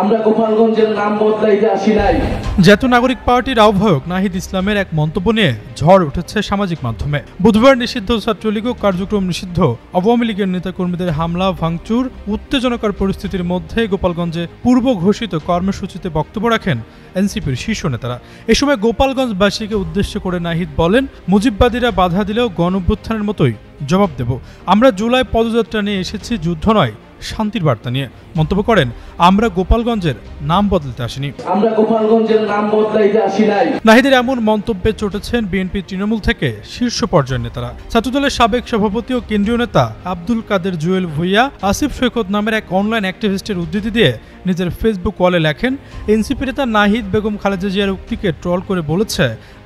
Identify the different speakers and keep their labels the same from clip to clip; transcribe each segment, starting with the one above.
Speaker 1: আমরা গোপালগঞ্জের নাম বদলাইতে আসি নাই।
Speaker 2: জাতীয় নাগরিক পার্টির আহ্বায়ক নাহিদ ইসলামের এক মন্তব্য নিয়ে ঝড় উঠেছে সামাজিক মাধ্যমে। বুধবার নিষিদ্ধ ছাত্রলীগ ও কার্যক্রম নিষিদ্ধ আওয়ামী লীগের নেতাকর্মীদের হামলা ভাঙচুর উত্তেজনাকর পরিস্থিতির মধ্যে গোপালগঞ্জে পূর্ব ঘোষিত কর্মসূচিতে বক্তব্য রাখেন এনসিপির শীর্ষ নেতারা। এ সময় গোপালগঞ্জবাসীকে উদ্দেশ্য করে নাহিদ বলেন, মুজিববাদীরা বাধা দিলেও গণঅভ্যুত্থানের মতোই জবাব দেব। আমরা জুলাই পদযাত্রা নিয়ে এসেছি, যুদ্ধ নয়, শান্তির বার্তা নিয়ে। মন্তব্য করেন, আমরা গোপালগঞ্জের নাম বদলাতে আসিনি,
Speaker 1: আমরা গোপালগঞ্জের নাম বদলাইতে আসি নাই।
Speaker 2: নাহিদের এমন মন্তব্যে চটেছেন বিএনপি তৃণমূল থেকে শীর্ষ পর্যায়ের নেতারা। ছাত্রদলের সাবেক সভাপতি ও কেন্দ্রীয় নেতা আব্দুল কাদের জুয়েল ভুইয়া আসিফ সৈকত নামের এক অনলাইন অ্যাক্টিভিস্টের উদ্ধৃতি দিয়ে নিজের ফেসবুক ওয়ালে লেখেন, এনসিপি নেতা নাহিদ বেগম খালেদা জিয়ার উক্তিকে ট্রল করে বলেছে,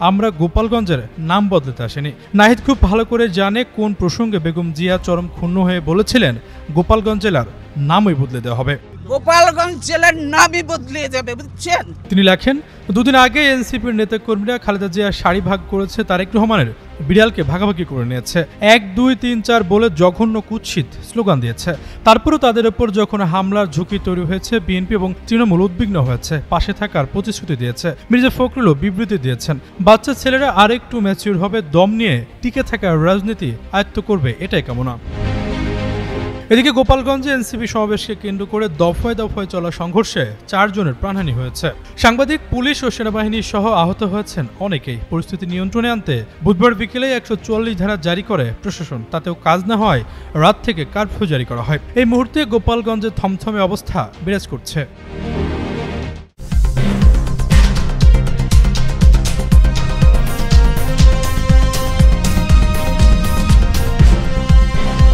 Speaker 2: আমরা গোপালগঞ্জের নাম বদলাতে আসিনি। নাহিদ খুব ভালো করে জানে কোন প্রসঙ্গে বেগম জিয়া চরম ক্ষুণ্ণ হয়ে বলেছিলেন গোপালগঞ্জ জেলার নামই বদলে দেওয়া হবে,
Speaker 3: গোপালগঞ্জ জেলার নামই বদলে যাবে, বুঝছেন?
Speaker 2: তিনি লেখেন, দুদিন আগে এনসিপির নেতাকর্মীরা খালেদা জিয়ার শাড়ি ভাগ করেছে, তারেক রহমানের বিড়ালকে ভাগাভাগি করে নিয়েছে, 1 2 3 4 বলে জঘন্য কুৎসিত স্লোগান দিয়েছে। তারপরও তাদের উপর যখন হামলার ঝুঁকি তৈরি হয়েছে, বিএনপি এবং তৃণমূল উদ্বিগ্ন হয়েছে, পাশে থাকার প্রতিশ্রুতি দিয়েছে। মির্জা ফখরুলও বিবৃতি দিয়েছেন, বাচ্চা ছেলেরা আরেকটু ম্যাচিউর হবে, দম নিয়ে টিকে থাকার রাজনীতি আয়ত্ত করবে, এটাই কামনা। এদিকে গোপালগঞ্জে এনসিপি সমাবেশকে কেন্দ্র করে দফায় দফায় চলা সংঘর্ষে 4 জনের প্রাণহানি হয়েছে। সাংবাদিক, পুলিশ ও সেনাবাহিনী সহ আহত হয়েছেন অনেকেই। পরিস্থিতি নিয়ন্ত্রণে আনতে বুধবার বিকেলে 144 ধারা জারি করে প্রশাসন, তাতেও কাজ না হয় রাত থেকে কারফিউ জারি করা হয়। এই মুহূর্তে গোপালগঞ্জে থমথমে অবস্থা বিরাজ করছে।